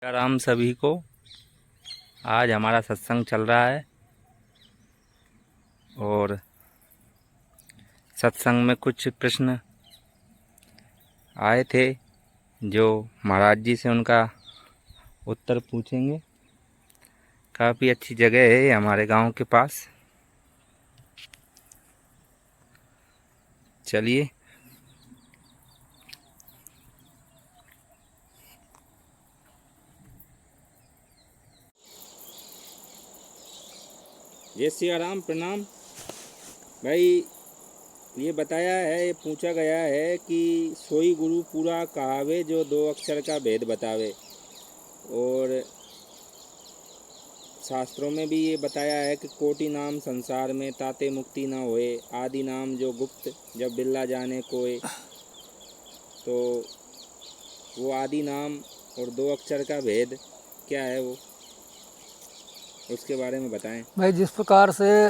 राम सभी को। आज हमारा सत्संग चल रहा है और सत्संग में कुछ प्रश्न आए थे जो महाराज जी से उनका उत्तर पूछेंगे। काफ़ी अच्छी जगह है हमारे गांव के पास। चलिए। जय सिया राम। प्रणाम भाई। ये बताया है, ये पूछा गया है कि सोई गुरु पूरा कहावे जो दो अक्षर का भेद बतावे। और शास्त्रों में भी ये बताया है कि कोटि नाम संसार में ताते मुक्ति न होए, आदि नाम जो गुप्त जब बिल्ला जाने कोय। तो वो आदि नाम और दो अक्षर का भेद क्या है, वो उसके बारे में बताएं भाई। जिस प्रकार से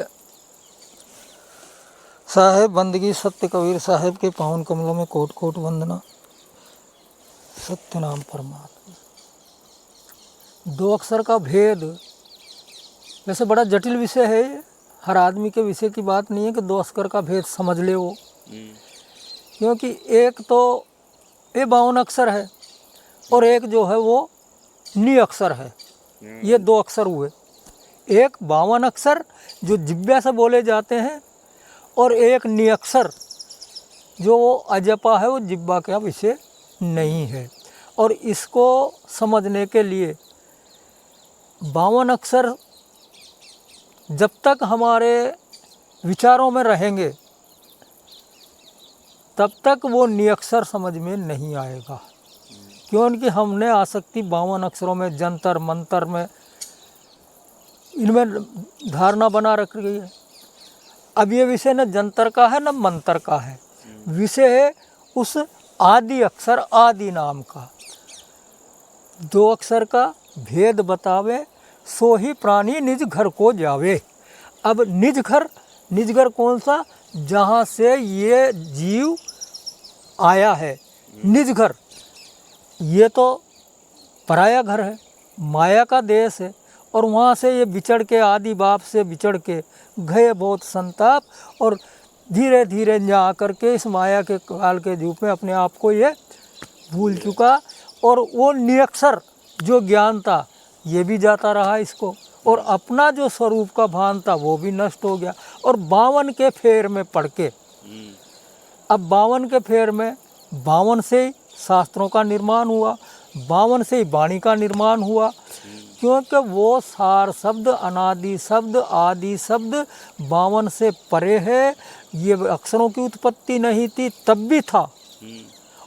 साहेब बंदगी सत्य कबीर साहेब के पावन कमलों में कोट कोट वंदना। सत्य नाम परमात्मा। दो अक्षर का भेद वैसे बड़ा जटिल विषय है। हर आदमी के विषय की बात नहीं है कि दो अक्षर का भेद समझ ले वो। क्योंकि एक तो ये 52 अक्षर है और एक जो है वो नी अक्षर है। ये दो अक्षर हुए। एक 52 अक्षर जो जिब्या से बोले जाते हैं और एक निअक्षर जो वो अजपा है, वो जिब्बा का विषय नहीं है। और इसको समझने के लिए 52 अक्षर जब तक हमारे विचारों में रहेंगे तब तक वो निअक्षर समझ में नहीं आएगा। क्योंकि हमने आसक्ति 52 अक्षरों में, जंतर मंतर में, इनमें धारणा बना रखी है। अब ये विषय न जंतर का है न मंतर का है, विषय है उस आदि अक्षर आदि नाम का। दो अक्षर का भेद बतावे, सो ही प्राणी निज घर को जावे। अब निज घर कौन सा? जहाँ से ये जीव आया है, निज घर। ये तो पराया घर है, माया का देश है। और वहाँ से ये बिछड़ के, आदि बाप से बिछड़ के गए बहुत संताप, और धीरे धीरे जा कर के इस माया के काल के रूप में अपने आप को ये भूल चुका। और वो निरक्षर जो ज्ञान था ये भी जाता रहा इसको, और अपना जो स्वरूप का भान था वो भी नष्ट हो गया। और 52 के फेर में पड़ के, अब 52 के फेर में 52 से ही शास्त्रों का निर्माण हुआ, 52 से ही वाणी का निर्माण हुआ। क्योंकि वो सार शब्द, अनादि शब्द, आदि शब्द 52 से परे है। ये अक्षरों की उत्पत्ति नहीं थी तब भी था,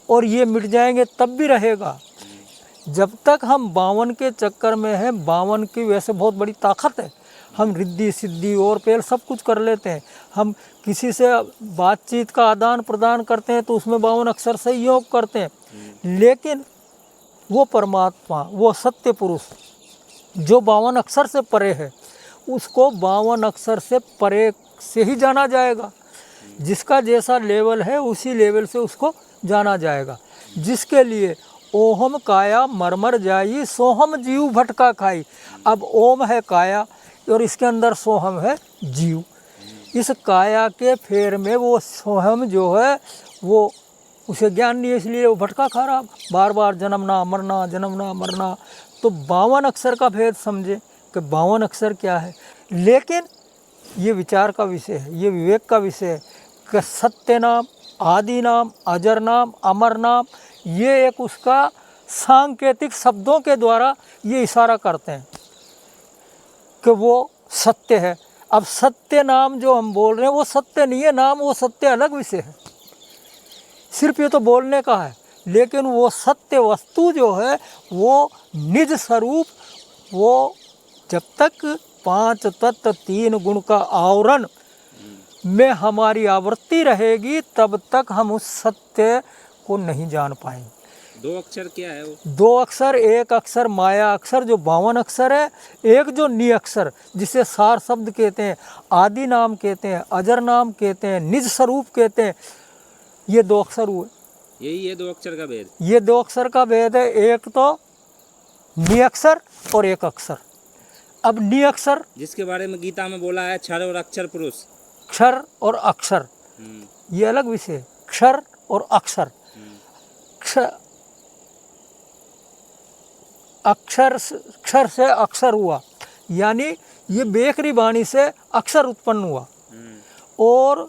और ये मिट जाएंगे तब भी रहेगा। जब तक हम 52 के चक्कर में हैं, 52 की वैसे बहुत बड़ी ताकत है। हम रिद्धि सिद्धि और पेल सब कुछ कर लेते हैं। हम किसी से बातचीत का आदान प्रदान करते हैं तो उसमें 52 अक्षर से योग करते हैं। लेकिन वो परमात्मा, वो सत्य पुरुष जो 52 अक्षर से परे है, उसको 52 अक्षर से परे से ही जाना जाएगा। जिसका जैसा लेवल है उसी लेवल से उसको जाना जाएगा। जिसके लिए ओहम काया मरमर जाई, सोहम जीव भटका खाई। अब ओम है काया और इसके अंदर सोहम है जीव। इस काया के फेर में वो सोहम जो है वो उसे ज्ञान नहीं है, इसलिए वो भटका खा रहा, बार बार जन्मना मरना जन्मना मरना। तो 52 अक्षर का भेद समझे कि 52 अक्षर क्या है। लेकिन ये विचार का विषय है, ये विवेक का विषय है कि सत्य नाम, आदि नाम, अजर नाम, अमर नाम, ये एक उसका सांकेतिक शब्दों के द्वारा ये इशारा करते हैं कि वो सत्य है। अब सत्य नाम जो हम बोल रहे हैं वो सत्य नहीं है, नाम वो सत्य अलग विषय है। सिर्फ ये तो बोलने का है, लेकिन वो सत्य वस्तु जो है वो निज स्वरूप, वो जब तक 5 तत्व 3 गुण का आवरण में हमारी आवृत्ति रहेगी तब तक हम उस सत्य को नहीं जान पाएंगे। दो अक्षर क्या है वो? 2 अक्षर, एक अक्षर माया अक्षर जो 52 अक्षर है, एक जो नी अक्षर जिसे सार शब्द कहते हैं, आदि नाम कहते हैं, अजर नाम कहते हैं, निज स्वरूप कहते हैं। ये 2 अक्षर हुए। यही है 2 अक्षर का भेद। ये 2 अक्षर का भेद है। एक तो नि अक्षर और एक अक्षर। अब नि अक्षर, जिसके बारे में गीता में बोला है क्षर और अक्षर पुरुष। क्षर और अक्षर ये अलग विषय है। क्षर और अक्षर, क्षर से अक्षर हुआ, यानी ये बेकरी वाणी से अक्षर उत्पन्न हुआ। और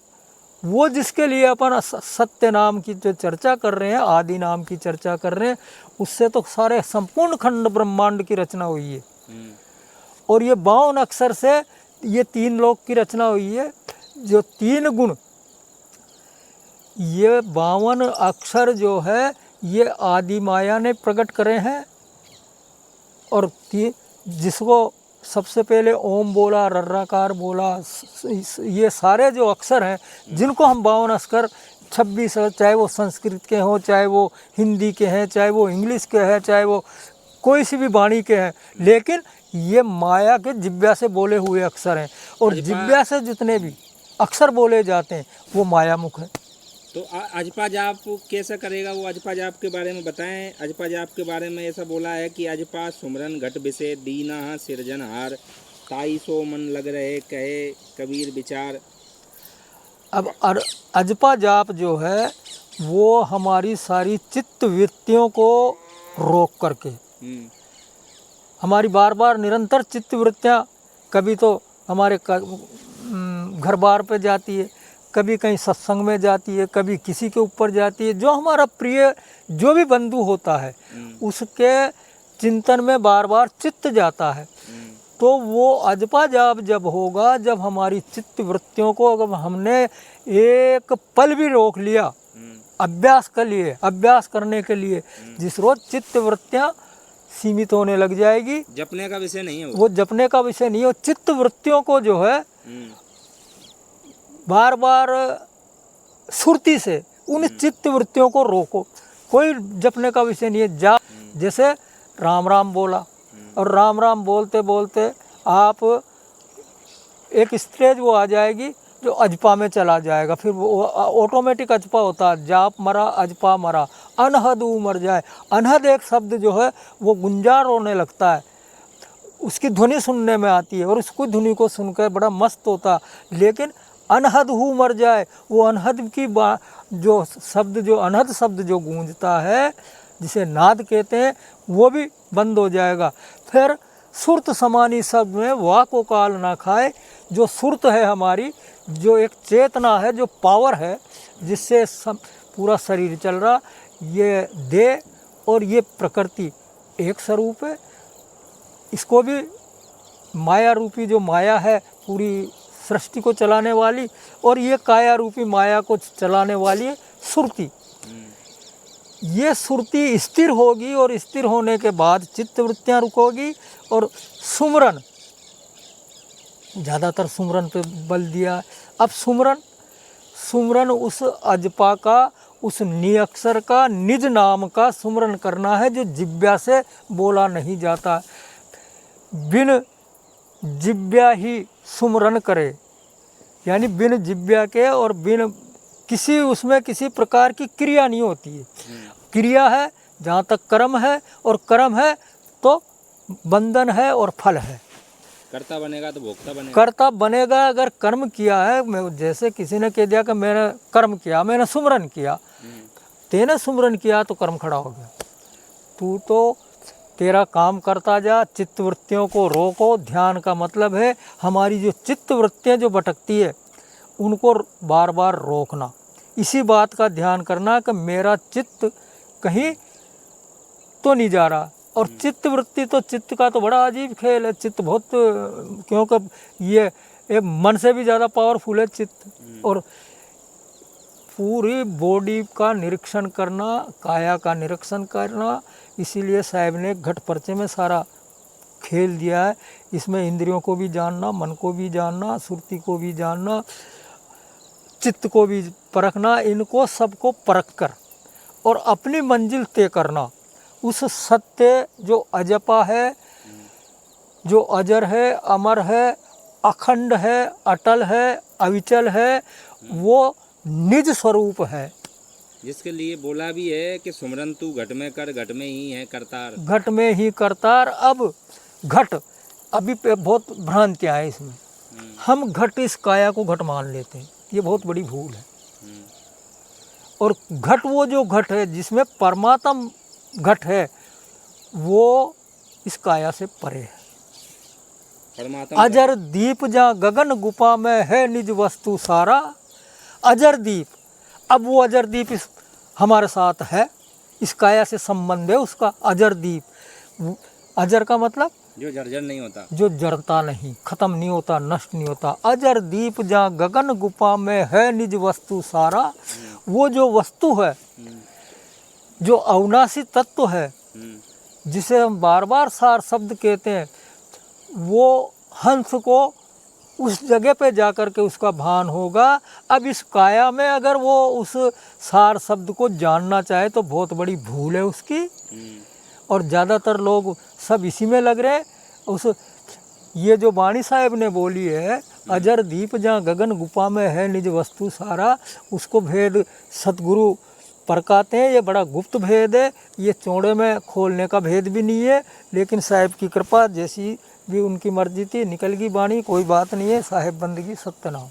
वो जिसके लिए अपन सत्य नाम की जो चर्चा कर रहे हैं, आदि नाम की चर्चा कर रहे हैं, उससे तो सारे संपूर्ण खंड ब्रह्मांड की रचना हुई है। और ये 52 अक्षर से ये 3 लोक की रचना हुई है। जो 3 गुण, ये 52 अक्षर जो है ये आदि माया ने प्रकट करे हैं। और जिसको सबसे पहले ओम बोला, रर्राकार बोला, ये सारे जो अक्षर हैं जिनको हम 52 अक्षर 26, चाहे वो संस्कृत के हों, चाहे वो हिंदी के हैं, चाहे वो इंग्लिश के हैं, चाहे वो कोई सी भी वाणी के हैं, लेकिन ये माया के जिब्या से बोले हुए अक्षर हैं। और जिब्या से जितने भी अक्षर बोले जाते हैं वो माया मुख है। तो अजपा जाप कैसा करेगा, वो अजपा जाप के बारे में बताएं। अजपा जाप के बारे में ऐसा बोला है कि अजपा सुमरन घट बिसे दीना सिरजनहार, ताई सो मन लग रहे कहे कबीर विचार। अब अजपा जाप जो है वो हमारी सारी चित्त वृत्तियों को रोक करके, हमारी बार बार निरंतर चित्त वृत्तियाँ कभी तो हमारे घर बार पे जाती है, कभी कहीं सत्संग में जाती है, कभी किसी के ऊपर जाती है। जो हमारा प्रिय जो भी बंधु होता है उसके चिंतन में बार बार चित्त जाता है। तो वो अजपा जाप जब होगा, जब हमारी चित्त वृत्तियों को अगर हमने एक पल भी रोक लिया अभ्यास के लिए, अभ्यास करने के लिए, जिस रोज चित्त वृत्तियाँ सीमित होने लग जाएगी। जपने का विषय नहीं है वो जपने का विषय नहीं है। चित्त वृत्तियों को जो है बार बार सुरती से उन चित्त वृत्तियों को रोको। कोई जपने का विषय नहीं है। जाप जैसे राम राम बोला और राम राम बोलते बोलते आप एक स्टेज वो आ जाएगी जो अजपा में चला जाएगा। फिर वो ऑटोमेटिक अजपा होता है। जाप मरा अजपा मरा, अनहद मर जाए। अनहद एक शब्द जो है वो गुंजार होने लगता है, उसकी ध्वनि सुनने में आती है और उसकी ध्वनि को सुनकर बड़ा मस्त होता है। लेकिन अनहद मर जाए, वो अनहद की जो शब्द, जो अनहद शब्द जो गूंजता है, जिसे नाद कहते हैं, वो भी बंद हो जाएगा। फिर सुरत समानी शब्द में वाक को काल ना खाए। जो सुरत है हमारी, जो एक चेतना है, जो पावर है, जिससे पूरा शरीर चल रहा, ये देह और ये प्रकृति एक स्वरूप है। इसको भी माया रूपी, जो माया है पूरी सृष्टि को चलाने वाली, और ये काया रूपी माया को चलाने वाली है सुरती। ये सुरती स्थिर होगी और स्थिर होने के बाद चित्तवृत्तियाँ रुकोगी और सुमरन, ज़्यादातर सुमरन पे बल दिया। अब सुमरन उस अजपा का, उस निअक्षर का, निज नाम का सुमरन करना है जो जिब्या से बोला नहीं जाता। बिन जिब्या ही सुमरन करे, यानी बिन जिब्या के और बिन किसी उसमें किसी प्रकार की क्रिया नहीं होती है। क्रिया है जहाँ तक कर्म है, और कर्म है तो बंधन है और फल है। कर्ता बनेगा तो भोक्ता बनेगा। कर्ता बनेगा अगर कर्म किया है। जैसे किसी ने कह दिया कि मैंने कर्म किया, मैंने सुमरन किया, तेने सुमरन किया तो कर्म खड़ा हो गया। तू तो तेरा काम करता जा, चित्तवृत्तियों को रोको। ध्यान का मतलब है हमारी जो चित्तवृत्तियाँ जो भटकती है उनको बार बार रोकना। इसी बात का ध्यान करना कि मेरा चित्त कहीं तो नहीं जा रहा। और चित्तवृत्ति तो, चित्त का तो बड़ा अजीब खेल है। चित्त बहुत, क्योंकि ये मन से भी ज़्यादा पावरफुल है चित्त। और पूरी बॉडी का निरीक्षण करना, काया का निरीक्षण करना, इसीलिए साहब ने घट पर्चे में सारा खेल दिया है। इसमें इंद्रियों को भी जानना, मन को भी जानना, सुरती को भी जानना, चित्त को भी परखना, इनको सबको परख कर और अपनी मंजिल तय करना। उस सत्य जो अजपा है, जो अजर है, अमर है, अखंड है, अटल है, अविचल है, वो निज स्वरूप है। जिसके लिए बोला भी है कि सुमरन तू घट में कर, घट में ही है करतार। घट में ही करतार। अब घट, अभी पे बहुत भ्रांतियाँ हैं इसमें। हम घट, इस काया को घट मान लेते हैं, ये बहुत बड़ी भूल है। और घट, वो जो घट है जिसमें परमात्म घट है, वो इस काया से परे है। परमात्मा अजर दीप जहाँ गगन गुफा में है निज वस्तु सारा। अजर दीप, अब वो अजर दीप इस हमारे साथ है, इस काया से संबंध है उसका। अजर दीप, अजर का मतलब जो जर्जर नहीं होता, जो जड़ता नहीं, खत्म नहीं होता, नष्ट नहीं होता। अजर दीप जहाँ गगन गुफा में है निज वस्तु सारा। वो जो वस्तु है, जो अविनाशी तत्व है, जिसे हम बार बार सार शब्द कहते हैं, वो हंस को उस जगह पे जाकर के उसका भान होगा। अब इस काया में अगर वो उस सार शब्द को जानना चाहे तो बहुत बड़ी भूल है उसकी। और ज़्यादातर लोग सब इसी में लग रहे हैं। उस ये जो वाणी साहब ने बोली है, अजर दीप जहाँ गगन गुफा में है निज वस्तु सारा, उसको भेद सतगुरु परकाते हैं। ये बड़ा गुप्त भेद है, ये चौड़े में खोलने का भेद भी नहीं है। लेकिन साहब की कृपा, जैसी भी उनकी मर्जी थी, निकल गई वाणी, कोई बात नहीं है। साहेब बंदगी सत्यनाम।